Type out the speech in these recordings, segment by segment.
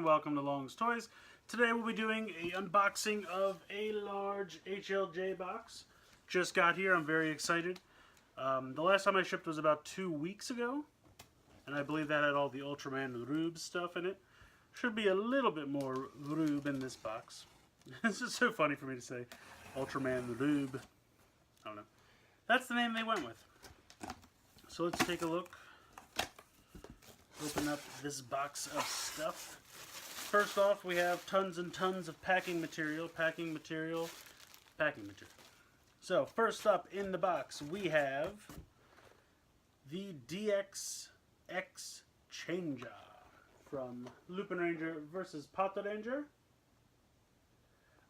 welcome to Long's Toys. Today we'll be doing a unboxing of a large HLJ box. Just got here, I'm very excited. The last time I shipped was about 2 weeks ago, and I believe that had all the Ultraman Rube stuff in it. Should be a little bit more Rube in this box. It's just so funny for me to say Ultraman Rube. I don't know. That's the name they went with. So let's take a look. Open up this box of stuff. First off, we have tons and tons of packing material. So first up in the box, we have the DXX Changes from Lupin Ranger versus Pato Ranger.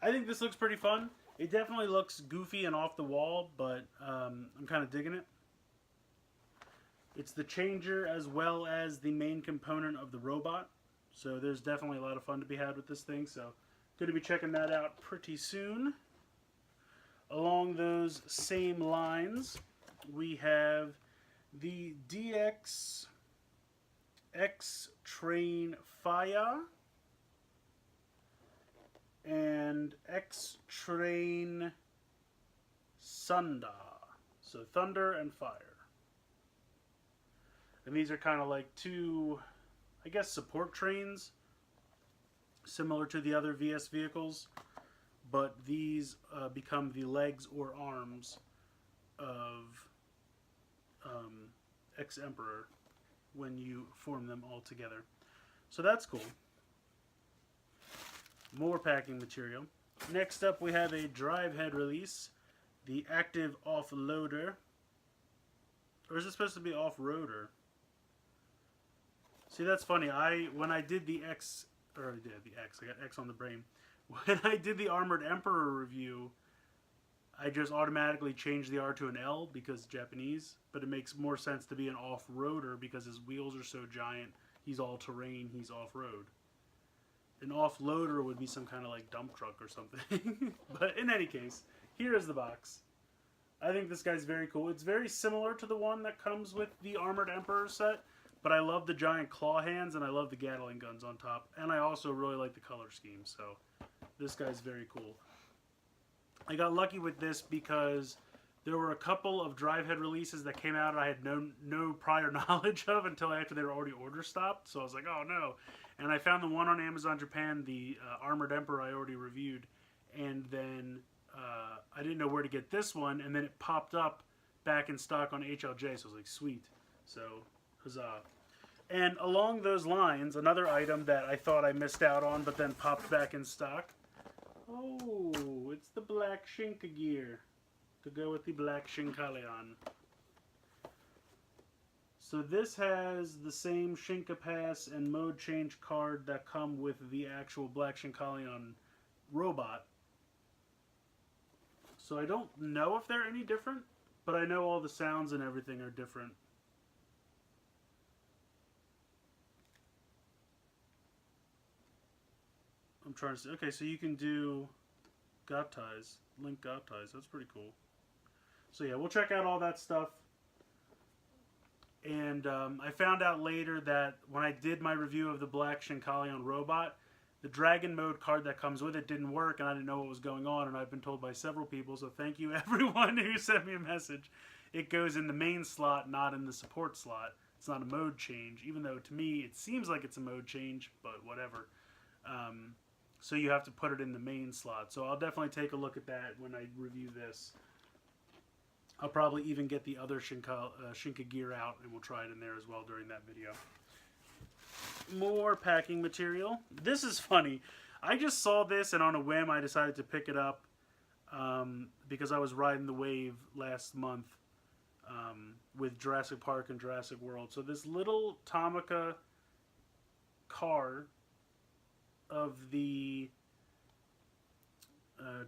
I think this looks pretty fun. It definitely looks goofy and off the wall, but I'm kind of digging it. It's the changer as well as the main component of the robot. So there's definitely a lot of fun to be had with this thing. So going to be checking that out pretty soon. Along those same lines, we have the DXX Train Fire and X Train Sunda. So thunder and fire. And these are kind of like two, I guess, support trains, similar to the other VS vehicles, but these become the legs or arms of X-Emperor when you form them all together. So that's cool. More packing material. Next up we have a Drivehead Release, the active offloader. Or is it supposed to be off-roader? See, that's funny. When I did the X, or I did the X, I got X on the brain. When I did the Armored Emperor review, I just automatically changed the R to an L because Japanese, but it makes more sense to be an off-roader because his wheels are so giant. He's all-terrain, he's off-road. An offloader would be some kind of like dump truck or something. But in any case, here is the box. I think this guy's very cool. It's very similar to the one that comes with the Armored Emperor set. But I love the giant claw hands, and I love the Gatling guns on top. And I also really like the color scheme, so this guy's very cool. I got lucky with this because there were a couple of Drivehead releases that came out I had no prior knowledge of until after they were already order stopped. So I was like, oh no. And I found the one on Amazon Japan, the Armored Emperor I already reviewed. And then I didn't know where to get this one, and then it popped up back in stock on HLJ, so I was like, sweet. So, huzzah. And along those lines, another item that I thought I missed out on, but then popped back in stock. Oh, it's the black Shinka gear to go with the black Shinkalion. So this has the same Shinka pass and mode change card that come with the actual black Shinkalion robot. So I don't know if they're any different, but I know all the sounds and everything are different. I'm trying to see. Okay, so you can do got ties, link got ties. That's pretty cool. So yeah, we'll check out all that stuff. And I found out later that when I did my review of the black Shinkalion robot, the Dragon mode card that comes with it didn't work, and I didn't know what was going on, and I've been told by several people, so thank you everyone who sent me a message. It goes in the main slot, not in the support slot. It's not a mode change, even though to me it seems like it's a mode change, but whatever. So you have to put it in the main slot. So I'll definitely take a look at that when I review this. I'll probably even get the other Shinka gear out, and we'll try it in there as well during that video. More packing material. This is funny. I just saw this, and on a whim I decided to pick it up because I was riding the wave last month with Jurassic Park and Jurassic World. So this little Tomica car of the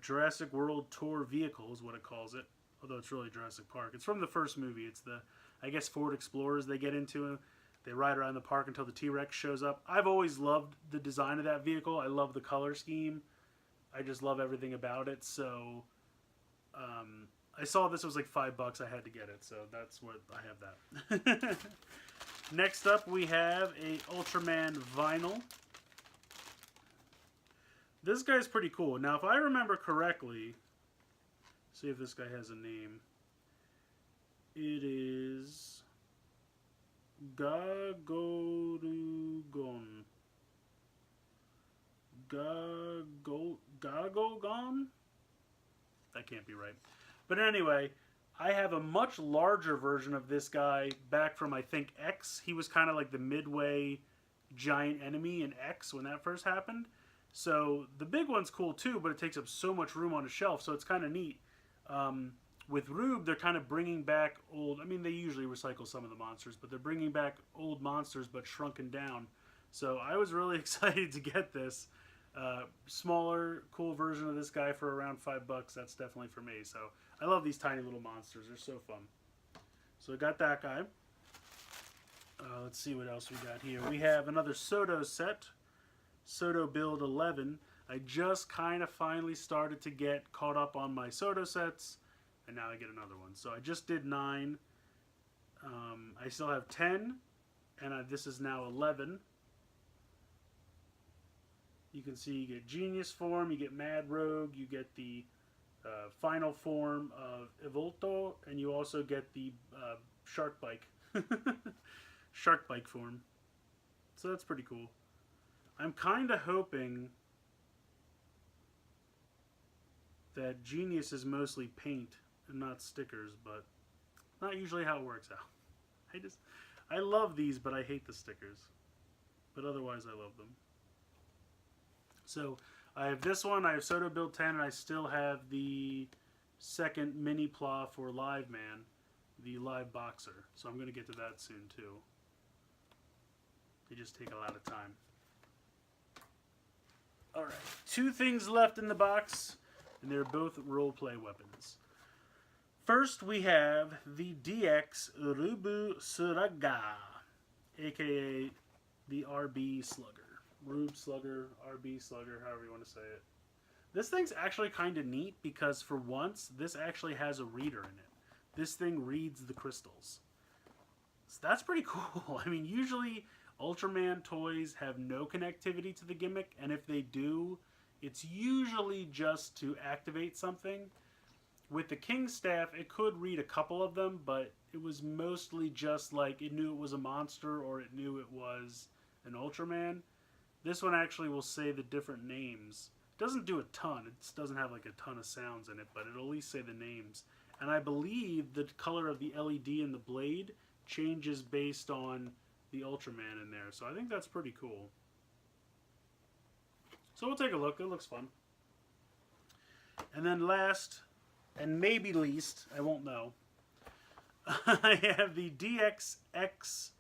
Jurassic World Tour vehicle is what it calls it, although it's really Jurassic Park. It's from the first movie. It's the, I guess, Ford Explorers they get into. They ride around the park until the T-Rex shows up. I've always loved the design of that vehicle. I love the color scheme. I just love everything about it. So I saw this, it was like $5. I had to get it, so that's what I have that. Next up, we have a Ultraman Vinyl. this guy's pretty cool. Now, if I remember correctly, see if this guy has a name. It is Gagorugon. Gagogon? That can't be right. But anyway, I have a much larger version of this guy back from, I think, X. He was kind of like the midway giant enemy in X when that first happened. So the big one's cool too, but it takes up so much room on a shelf, so it's kind of neat. With Rube, they're kind of bringing back old... I mean, they usually recycle some of the monsters, but they're bringing back old monsters but shrunken down. So I was really excited to get this. Smaller, cool version of this guy for around $5. That's definitely for me. So I love these tiny little monsters. They're so fun. So I got that guy. Let's see what else we got here. We have another Soto set. Soto Build 11. I just kind of finally started to get caught up on my Soto sets. And now I get another one. So I just did 9. I still have 10. And this is now 11. You can see you get Genius form, you get Mad Rogue, you get the final form of Evolto, and you also get the Shark Bike. Shark Bike form. So that's pretty cool. I'm kind of hoping that Genius is mostly paint and not stickers, but not usually how it works out. I love these, but I hate the stickers. But otherwise, I love them. So I have this one, I have Soto Build 10, and I still have the second mini pla for Live Man, the Live Boxer. So I'm going to get to that soon too. They just take a lot of time. Alright, 2 things left in the box, and they're both roleplay weapons. First, we have the DX Rubu Suraga, aka the RB Slugger. Rube Slugger, RB Slugger, however you want to say it. This thing's actually kind of neat because for once, this actually has a reader in it. This thing reads the crystals. So that's pretty cool. I mean, usually Ultraman toys have no connectivity to the gimmick, and if they do, it's usually just to activate something. With the King Staff, it could read a couple of them, but it was mostly just like it knew it was a monster or it knew it was an Ultraman. This one actually will say the different names. It doesn't do a ton. It doesn't have like a ton of sounds in it, but it'll at least say the names. And I believe the color of the LED in the blade changes based on the Ultraman in there. So I think that's pretty cool. So we'll take a look. It looks fun. And then last, and maybe least, I won't know, I have the DXX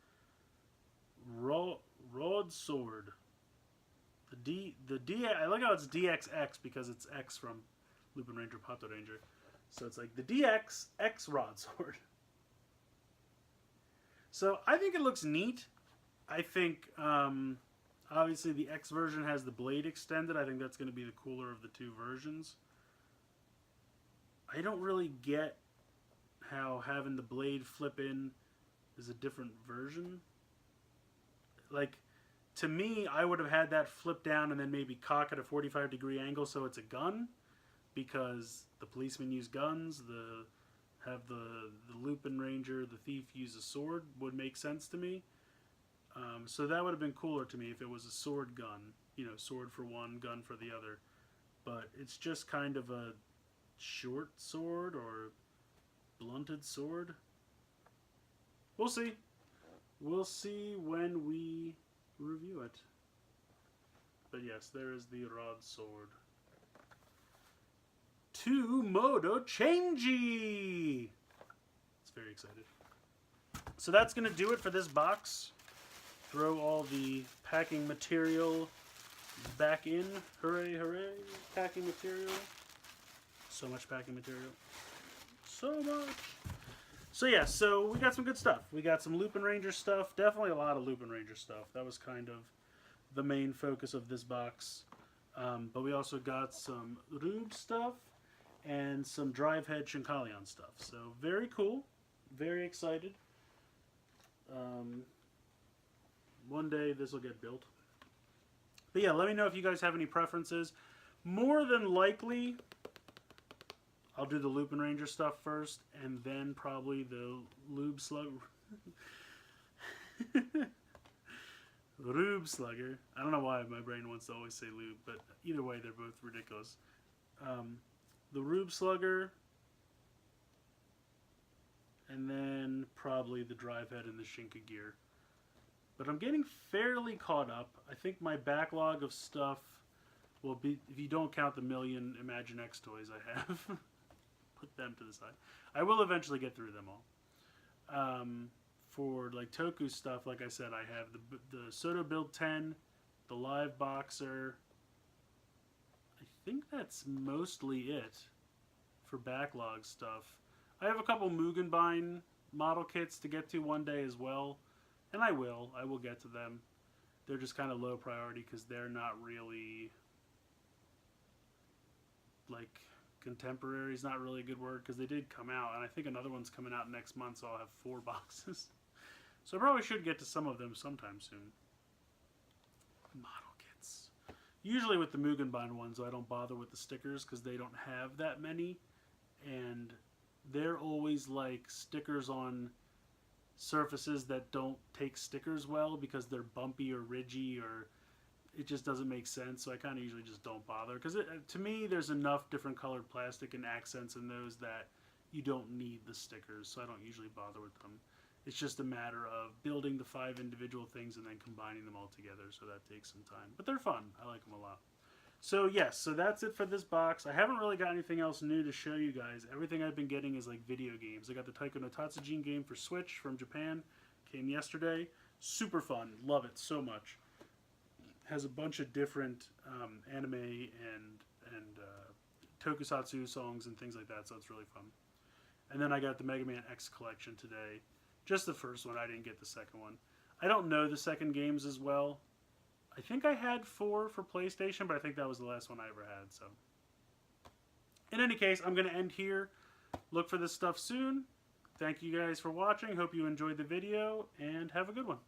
Broadsword. I like how it's DXX because it's X from Lupin Ranger, Pato Ranger. So it's like the DXX Broadsword. So I think it looks neat. I think obviously the X version has the blade extended. I think that's going to be the cooler of the 2 versions. I don't really get how having the blade flip in is a different version. Like, to me, I would have had that flip down and then maybe cock at a 45-degree angle so it's a gun, because the policemen use guns, have the Lupin Ranger, the thief, use a sword would make sense to me. So that would have been cooler to me if it was a sword gun, you know, sword for one, gun for the other. But it's just kind of a short sword or blunted sword. We'll see. We'll see when we review it. But yes, there is the rod sword. To Modo Changey! It's very excited. So that's going to do it for this box. Throw all the packing material back in. Hooray, hooray. Packing material. So much packing material. So much. So yeah, so we got some good stuff. We got some Lupin Ranger stuff. Definitely a lot of Lupin Ranger stuff. That was kind of the main focus of this box. But we also got some Rube stuff and some Drivehead Shinkalion stuff. So very cool. Very excited. One day this will get built. But yeah, let me know if you guys have any preferences. More than likely, I'll do the Lupin Ranger stuff first, and then probably the Lube Slugger. Rube Slugger. I don't know why my brain wants to always say lube, but either way, they're both ridiculous. The Rube Slugger, and then probably the Drivehead and the Shinka gear. But I'm getting fairly caught up. I think my backlog of stuff will be, if you don't count the million Imagine X toys I have, put them to the side. I will eventually get through them all. For like Toku stuff, like I said, I have the Soto Build 10, the Live Boxer. I think that's mostly it for backlog stuff. I have a couple Mugenbein model kits to get to one day as well, and I will get to them. They're just kind of low priority because they're not really, like, contemporary is not really a good word, because they did come out, and I think another one's coming out next month, so I'll have 4 boxes. So I probably should get to some of them sometime soon. Model kits. Usually with the Mugenbein ones, I don't bother with the stickers because they don't have that many, and they're always like stickers on surfaces that don't take stickers well because they're bumpy or ridgy, or it just doesn't make sense. So I kind of usually just don't bother, because to me there's enough different colored plastic and accents in those that you don't need the stickers, so I don't usually bother with them. It's just a matter of building the 5 individual things and then combining them all together, so that takes some time. But they're fun. I like them a lot. So yes, so that's it for this box. I haven't really got anything else new to show you guys. Everything I've been getting is like video games. I got the Taiko no Tatsujin game for Switch from Japan. Came yesterday. Super fun. Love it so much. Has a bunch of different anime and tokusatsu songs and things like that, so it's really fun. And then I got the Mega Man X collection today. Just the first one. I didn't get the second one. I don't know the second games as well. I think I had 4 for PlayStation, but I think that was the last one I ever had. So, in any case, I'm going to end here. Look for this stuff soon. Thank you guys for watching. Hope you enjoyed the video, and have a good one.